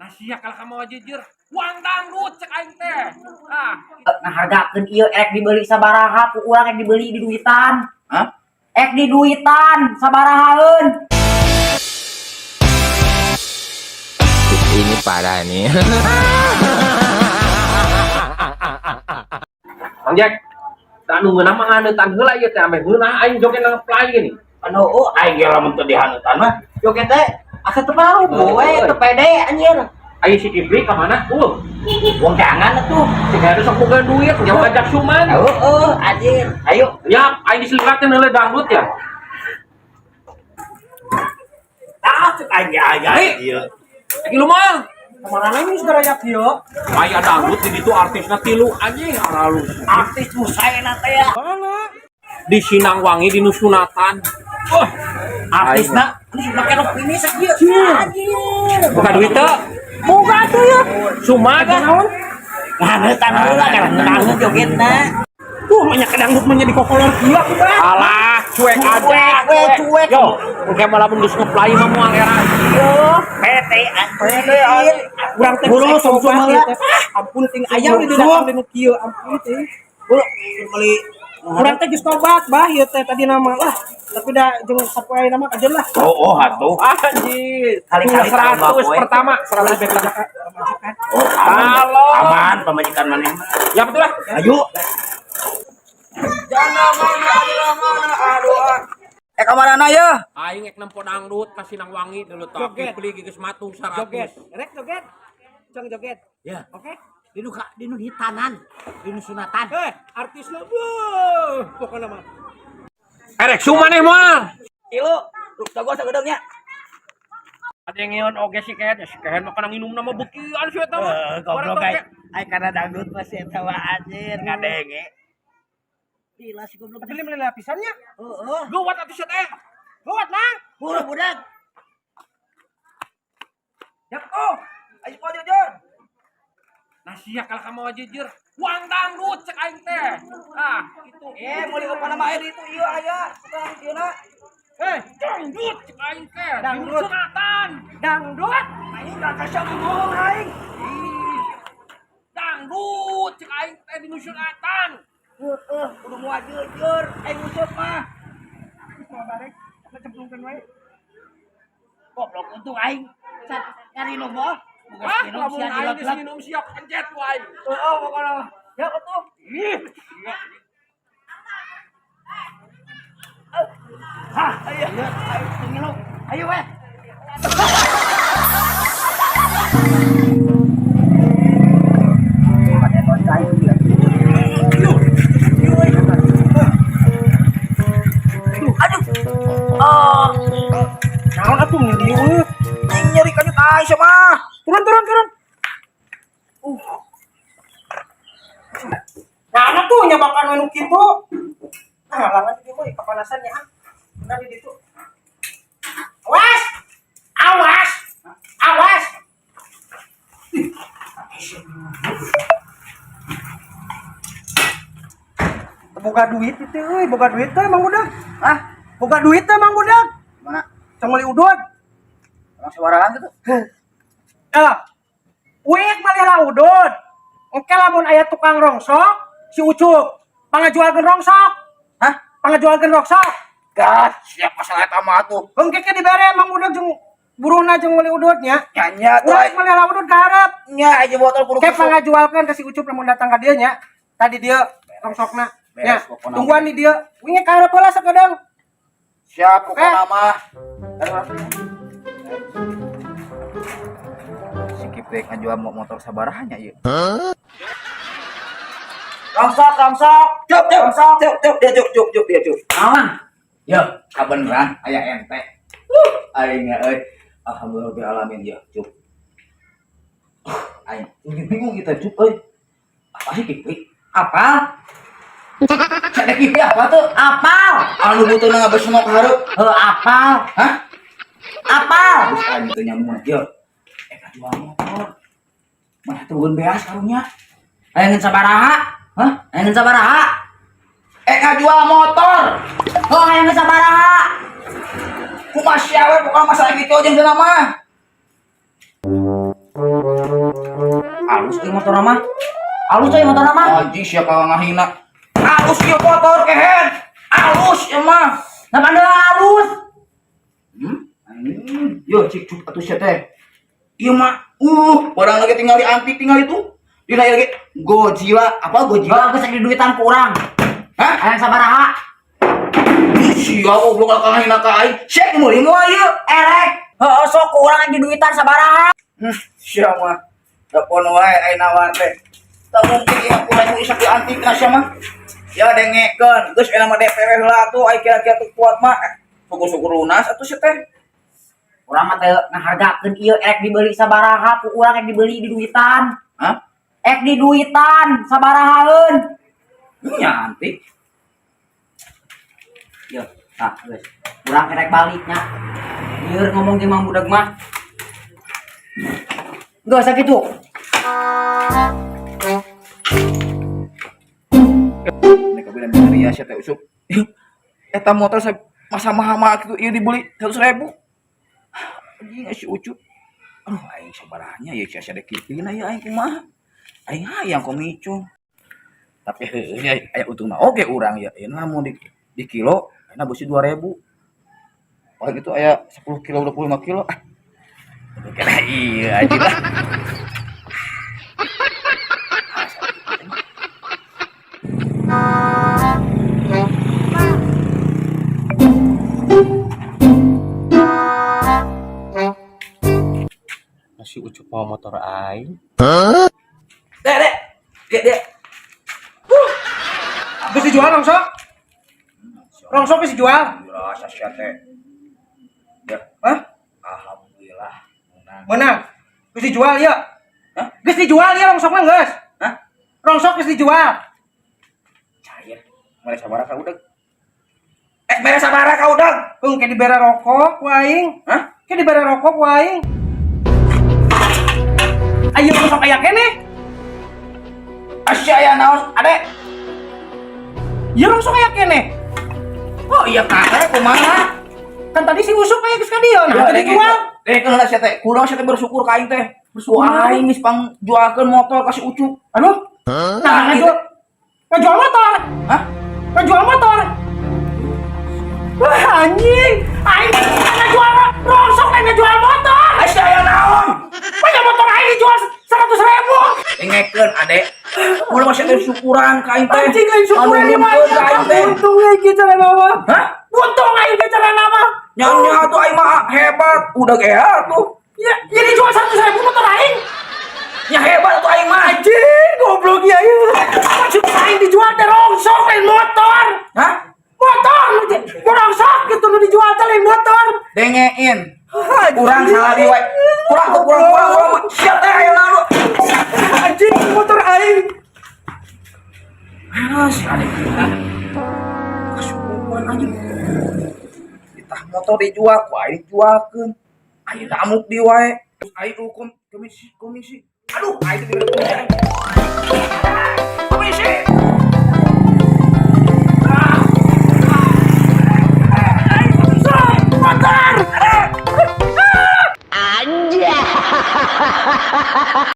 Sia kalau kamu jujur, uang dangdut cek aing teh. Ngahargakeun ieu ek dibeli sabaraha ku urang ek dibeli di duitan. Hah? Ek di duitan sabarahaeun. Ini parah nih. Mang Jack, tak nunggu nama nganetan heula ieu teh ame heunah aing joget ngeplay gini. Anu aing ge lamun teu dihaneutan mah joget teh asa teu paruh we teu pede anjir. Ayo si Kibri ke mana? Wong jangan atuh. Jika ada sok boga duit, nyawa ngajak suman. Anjir. Ayo. Ya, aing diseliratin heula dangdut ya. Tah cek aing aya ieu. Lagi lu mah. Kemana ini segera yak ieu? Aya dangdut di ditu artisna 3 anjing halus. Artis musaena teh ya. Di Sinangwangi di Nusunatan. Artisna ini make rok ini sakieu. Anjir. Boga duit teu? Boga tuh ya. Sumaga naon? Nganetan heula karena jogetna. Banyak dangdut mah di kokolor gila kita. Alah, cuek aja. Cuek. Yo, engke malah mun geus ngeplay mah moal era. Yo, pete anjir. Urang teh Buru sungsum heula. Ampun ting aya di datang di kieu ampun teh. Buru beli Urang teh geus tobat bah ieu teh tadi nama lah. Tapi da jeung sapoe nama aja lah. Oh, atuh. Anjir. Kali-kali 100 pertama 100 bek Halo. Aman pamajikan maneh. Ya betul lah. Ayo. Kamarana ya? Aing ek nempo dangdut ka Sinangwangi dulu tapi beli geus matung 100. Joget. Rek joget. Cong joget. Ya. Oke. Dinu hitanan, dinu sunatan. Artis lo. Wuh, pokoknya mah. Erek sumaneh moal. Ilu, jago sagedengnya. Ada yang ngeon oge si Ken, si Ken mah kana nginum nama beukian si eta mah. Goblok ai kana dangdut masih eta mah anjir ngadenge. Gila si goblok. Beli lapisannya. Heeh. Gawat atuh teh. Buat mang. Budak budak. Ya kok. Ayo kau jujur. Nah sia kalau kamu jujur, uang dangdut cek aing teh. Gitu. Mau lihat apa nama air itu iya aya. Sekarang ieu na. Dangdut cek aing teh. Dangdut. Sunatan. Dangdut. Aing enggak kasih ngomong aing. Dangdut cek aing teh di Nusunatan. Kudu moal jujur. Aing usut mah. Mau barek. Kecemplungkeun wae. Goblok untuk aing. Nyari nomor. Lamun aing geus minum siap pencet wae. Pokoknya. Ya atuh. Ayo ngilu. Ayo we. Naon atuh ngirieu? Aing nyeri ka tai siapa? Turun. Nah, tuh nyabakan menu kitu. Langan ieu mah kepanasan ya. Nah di ditu. Awas! Awas! Boga duit itu euy, boga duit teh Mang Budak. Boga duit teh Mang Budak. Mana? Cang meuli udud. Orang sawarahan gitu. Uik malilah udud. Engke lamun aya tukang rongsok, si Ucup pangajualkeun rongsok. Pangajualkeun rongsok. Gas, siapa salah eta mah atuh. Engke ke dibere Mang Budak jeung buruhna jeung meuli udud nya. Nya tuh. Uik malilah udud garep. Nya aja botol kudu Ke pangajualkeun ka si Ucup lamun datang ka dieu nya. Tadi dia rongsokna. Ya, tungguan di dia. Wingi karep heula sakedeung. Siap pokokna mah. Si Kipek ngajual motor sabaraha nya ieu. Rongsok. Cuk. Aman. Yo, kabeneran aya ente. Aing euy. Alhamdulillah alamin ya, Cuk. Aing bingung kita, Cuk euy. Apa sih Kipek? Apa? Cek Kipek apa tuh? Apal. Anu butuhna ngabesenok hareup. Apal. Hah? Apal. Terus aing teu nyambung aja. Jual motor. Mana turun beas karunya? Ayeuna sabaraha? Hah? Ayeuna sabaraha? Jual motor. Ayeuna sabaraha? Kumaha sia we pokona masalah gitu jeung nama. Alus ieu motor mah. Alus euy motor mah. Anjing sia ka ngahina. Alus ieu motor kehen. Alus ieu mah. Nah pada alus. Yo cik cuk atuh sia teh. Ieu mah barang lagi tinggal di antik tinggal itu. Dina lagi Godzilla apa Godzilla geus di duitan ku urang. Hah? Aya sabaraha? Sia goblok ka ngahina ka aing. Cek meuli moal ieu erek. Heeh sok ku urang di duitan sabaraha. Sia mah. Telepon wae ayeuna mah teh. Tak mungkin ieu urang ieu isak di antik na sia mah. Ya dengekeun, geus enak mah DP heula atuh aya kira-kira teu kuat mah. Syukur-syukur lunas atuh sia teh. Urang mah teh ngahargakeun ieu ek dibeli sabaraha ku urang ek dibeli di duitan. Hah? Ek di duitan sabarahaeun. Nya antik. Yo, tah geus. Urang kerek baliknya. Lieur ngomong ge mang budak mah. Geus sakitu. Mereka bilang dari ya sia teh usuk. Eta motor saya masa mahal kitu ieu dibeli 100.000. Anjing si ucup. Aduh aing sabarahnya ya sia dek kipina ya aing kumaha. Aing hayang komicung. Tapi heuh aya untungna oge urang ya. Euna mau di kilo, euna beusi 2.000. Oh gitu aya 10 kilo 25 kilo. Kena iya aja lah. Masih ucup mau motor aing. Dek. Geus dijual rongsok? Rongsok geus dijual? Rasa sia teh. Ya, Hah? alhamdulillah. Menang. Geus dijual ieu. Hah? Geus dijual ieu rongsok mah geus. Hah? Rongsok geus dijual. Caya, mere sabaraha ka udeg. Mere sabaraha ka udeg. Keung ke dibere rokok ku aing. Hah? Ke dibere rokok ku aing. Ayo rongsok aya keneh. Asya aya naon, Ade? Ieu rongsok aya keneh. Oh iya kakek kumaha? Kan tadi si usuk aya geus ka dieu. Nah, tadi jual. Keuna sia teh, kunaon sia teh bersyukur ka aing teh. Bersyukur aing geus pangjualkeun motor ka si Ucup. Aduh. Nah, ngajual motor. Hah? Ngajual motor. Wah, anjing. Aing ngajual rongsok dan ngajual motor. Asya aya naon? Banyak motor aing dijual 100.000. Dengekeun, Ade. Kulo mah sia teh syukuran ka aing teh. Anjing aing syukuran di mana? Buntung aing ge cara nama. Hah? Buntung aing ge cara nama. Nya tuh aing mah hebat, udah gear tuh. Ya, jadi jual 100.000 motor aing. Nya hebat tuh aing mah. Anjing, goblok ya ieu. Maksud aing dijual teh rongsok lain motor. Hah? Motor rongsok gitu nu dijual teh lain motor. Dengein. Kurang salah di wae. Kurang mah. Sia teh aya naon. Anjing motor aing. Si Ade kita. Kasukuan anjing. Ditah motor dijual, ku aing dijualkeun. Ayeuna amuk di wae. Aing hukum komisi. Aduh, aing diberes komisi.